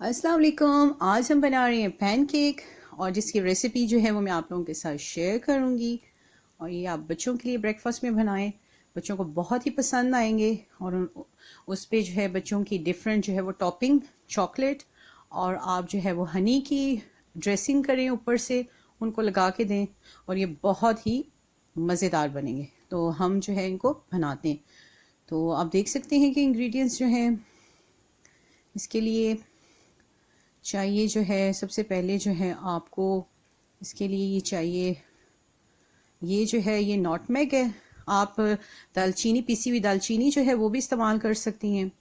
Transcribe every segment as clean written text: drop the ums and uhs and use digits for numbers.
अस्सलाम वालेकुम। आज हम बना रहे हैं पैनकेक और जिसकी रेसिपी जो है वो मैं आप लोगों के साथ शेयर करूंगी। और ये आप बच्चों के लिए ब्रेकफास्ट में बनाएं, बच्चों को बहुत ही पसंद आएंगे। और उस पे जो है बच्चों की डिफरेंट जो है वो टॉपिंग चॉकलेट और आप जो है वो हनी की ड्रेसिंग करें ऊपर से, उनको लगा के दें और ये बहुत ही मज़ेदार बनेंगे। तो हम जो है इनको बनाते हैं। तो आप देख सकते हैं कि इंग्रेडिएंट्स जो हैं इसके लिए चाहिए जो है, सबसे पहले जो है आपको इसके लिए ये चाहिए, ये जो है ये नॉटमेग है। आप दालचीनी, पिसी हुई दालचीनी जो है वो भी इस्तेमाल कर सकती हैं।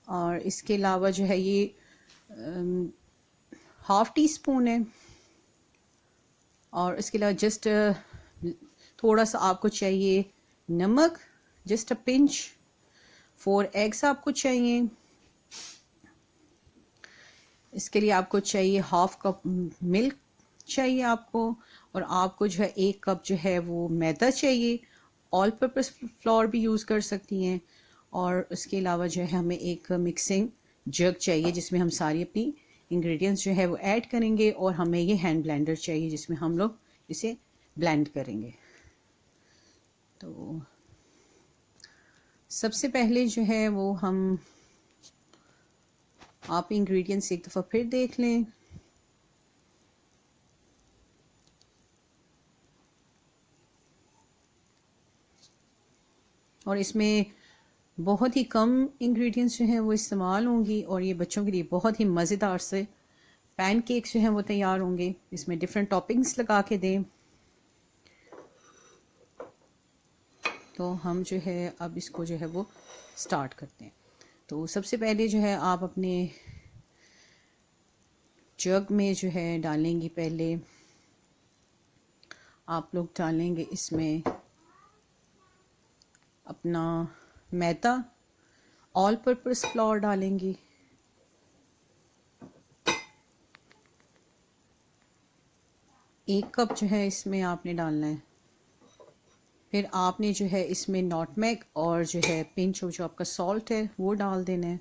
और इसके अलावा जो है ये हाफ टी स्पून है। और इसके अलावा जस्ट थोड़ा सा आपको चाहिए नमक, जस्ट अ पिंच। 4 एग्स आपको चाहिए। इसके लिए आपको चाहिए हाफ कप मिल्क चाहिए आपको। और आपको जो है 1 कप जो है वो मैदा चाहिए। ऑल पर्पस फ्लोर भी यूज़ कर सकती हैं। और उसके अलावा जो है हमें एक मिक्सिंग जग चाहिए जिसमें हम सारी अपनी इंग्रेडिएंट्स जो है वो ऐड करेंगे। और हमें ये हैंड ब्लेंडर चाहिए जिसमें हम लोग इसे ब्लेंड करेंगे। तो सबसे पहले जो है वो हम, आप इंग्रेडिएंट्स एक दफ़ा फिर देख लें। और इसमें बहुत ही कम इंग्रेडिएंट्स जो हैं वो इस्तेमाल होंगी और ये बच्चों के लिए बहुत ही मज़ेदार से पैनकेक्स जो हैं वो तैयार होंगे। इसमें डिफरेंट टॉपिंग्स लगा के दें। तो हम जो है अब इसको जो है वो स्टार्ट करते हैं। तो सबसे पहले जो है आप अपने जग में जो है डालेंगी, पहले आप लोग डालेंगे इसमें अपना मैदा, ऑल पर्पस फ्लोर डालेंगी। एक कप जो है इसमें आपने डालना है। फिर आपने जो है इसमें नॉटमेग और जो है पिंच जो आपका सॉल्ट है वो डाल देना है।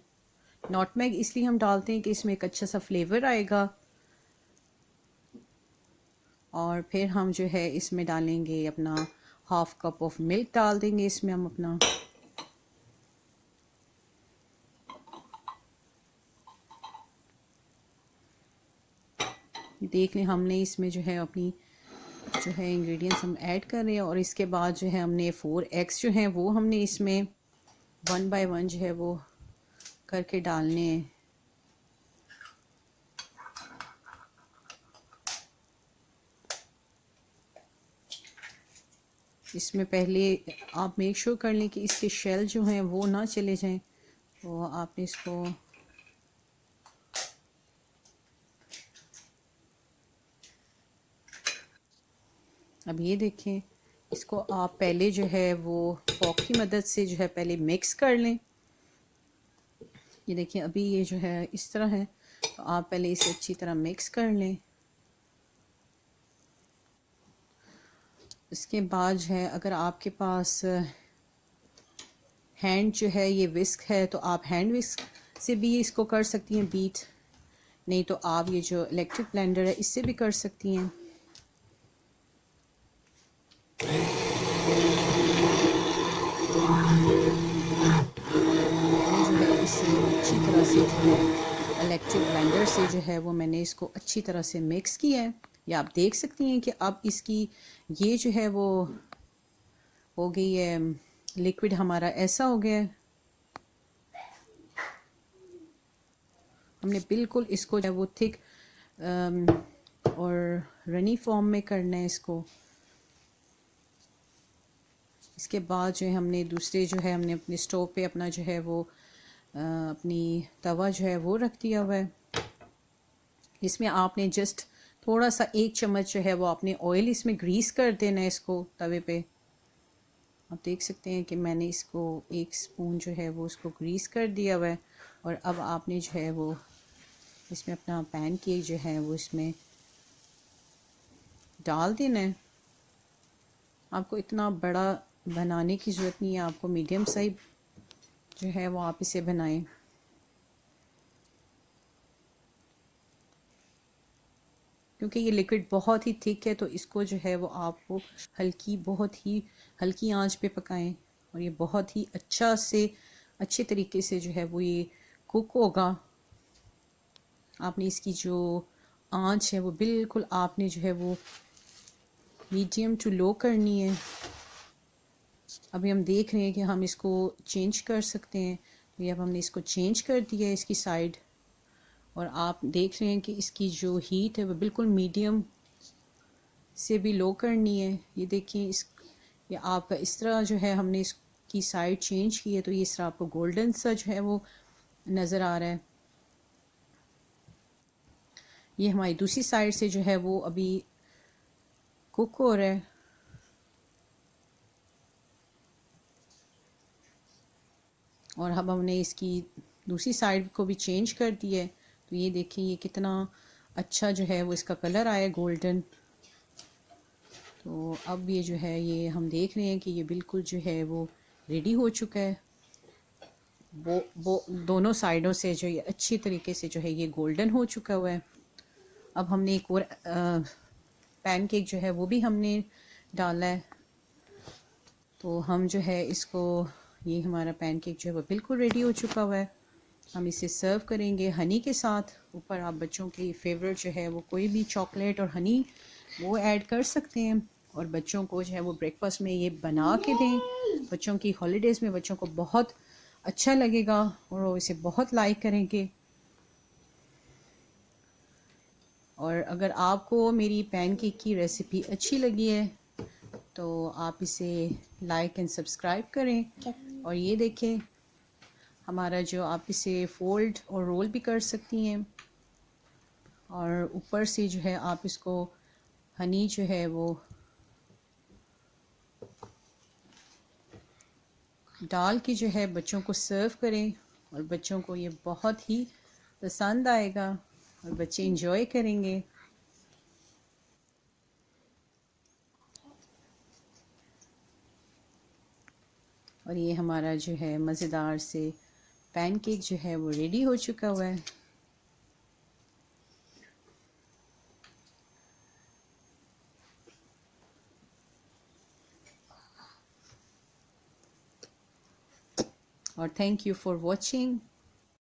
नॉटमेग इसलिए हम डालते हैं कि इसमें एक अच्छा सा फ्लेवर आएगा। और फिर हम जो है इसमें डालेंगे अपना हाफ कप ऑफ मिल्क डाल देंगे इसमें हम अपना। देख लें, हमने इसमें जो है अपनी जो है इंग्रेडिएंट्स हम ऐड कर रहे हैं। और इसके बाद जो है हमने 4 एग्स जो हैं वो हमने इसमें 1 बाय 1 जो है वो करके डालने हैं। इसमें पहले आप मेक श्योर कर लें कि इसके शेल जो हैं वो ना चले जाएं। तो आपने इसको अब ये देखें, इसको आप पहले जो है वो फॉक की मदद से जो है पहले मिक्स कर लें। ये देखिए अभी ये जो है इस तरह है। तो आप पहले इसे अच्छी तरह मिक्स कर लें। इसके बाद जो है अगर आपके पास हैंड जो है ये विस्क है तो आप हैंड विस्क से भी इसको कर सकती हैं बीट। नहीं तो आप ये जो इलेक्ट्रिक ब्लेंडर है इससे भी कर सकती हैं। ये जो है इसे अच्छी तरह से जो है इलेक्ट्रिक ब्लेंडर से जो है वो मैंने इसको अच्छी तरह से मिक्स किया है। या आप देख सकती हैं कि अब इसकी ये जो है वो हो गई है, लिक्विड हमारा ऐसा हो गया है। हमने बिल्कुल इसको जो है वो थिक और रनी फॉर्म में करना है इसको। इसके बाद जो है हमने दूसरे जो है हमने अपने स्टोव पे अपना जो है वो अपनी तवा जो है वो रख दिया हुआ है। इसमें आपने जस्ट थोड़ा सा 1 चम्मच जो है वो आपने ऑयल इसमें ग्रीस कर देना है इसको तवे पे। आप देख सकते हैं कि मैंने इसको 1 स्पून जो है वो उसको ग्रीस कर दिया हुआ है। और अब आपने जो है वो इसमें अपना पैन केक जो है वो इसमें डाल देना है। आपको इतना बड़ा बनाने की ज़रूरत नहीं है, आपको मीडियम साइज जो है वो आप इसे बनाएं। क्योंकि ये लिक्विड बहुत ही थिक है, तो इसको जो है वो आपको बहुत ही हल्की आंच पे पकाएं और ये बहुत ही अच्छे तरीके से जो है वो ये कुक होगा। आपने इसकी जो आंच है वो बिल्कुल आपने जो है वो मीडियम टू लो करनी है। अभी हम देख रहे हैं कि हम इसको चेंज कर सकते हैं, तो ये अब हमने इसको चेंज कर दिया है इसकी साइड, और आप देख रहे हैं कि इसकी जो हीट है वो बिल्कुल मीडियम से भी लो करनी है। ये देखिए ये आप इस तरह जो है हमने इसकी साइड चेंज की है, तो ये इस तरह आपको गोल्डन सा जो है वो नज़र आ रहा है। ये हमारी दूसरी साइड से जो है वो अभी कुक हो रहा है। और अब हमने इसकी दूसरी साइड को भी चेंज कर दिया है, तो ये देखिए ये कितना अच्छा जो है वो इसका कलर आया गोल्डन। तो अब ये जो है ये हम देख रहे हैं कि ये बिल्कुल जो है वो रेडी हो चुका है। वो दोनों साइडों से जो ये अच्छी तरीके से जो है ये गोल्डन हो चुका हुआ है। अब हमने एक और पैनकेक जो है वो भी हमने डाला है, तो हम जो है इसको, ये हमारा पैनकेक जो है वो बिल्कुल रेडी हो चुका हुआ है। हम इसे सर्व करेंगे हनी के साथ। ऊपर आप बच्चों की फेवरेट जो है वो कोई भी चॉकलेट और हनी वो ऐड कर सकते हैं, और बच्चों को जो है वो ब्रेकफास्ट में ये बना के दें। बच्चों की हॉलीडेज़ में बच्चों को बहुत अच्छा लगेगा और वो इसे बहुत लाइक करेंगे। और अगर आपको मेरी पैनकेक की रेसिपी अच्छी लगी है तो आप इसे लाइक एंड सब्सक्राइब करें। और ये देखें हमारा जो, आप इसे फोल्ड और रोल भी कर सकती हैं, और ऊपर से जो है आप इसको हनी जो है वो डाल के जो है बच्चों को सर्व करें, और बच्चों को ये बहुत ही पसंद आएगा और बच्चे इंजॉय करेंगे। और ये हमारा जो है मज़ेदार से पैनकेक जो है वो रेडी हो चुका हुआ है। और थैंक यू फॉर वॉचिंग।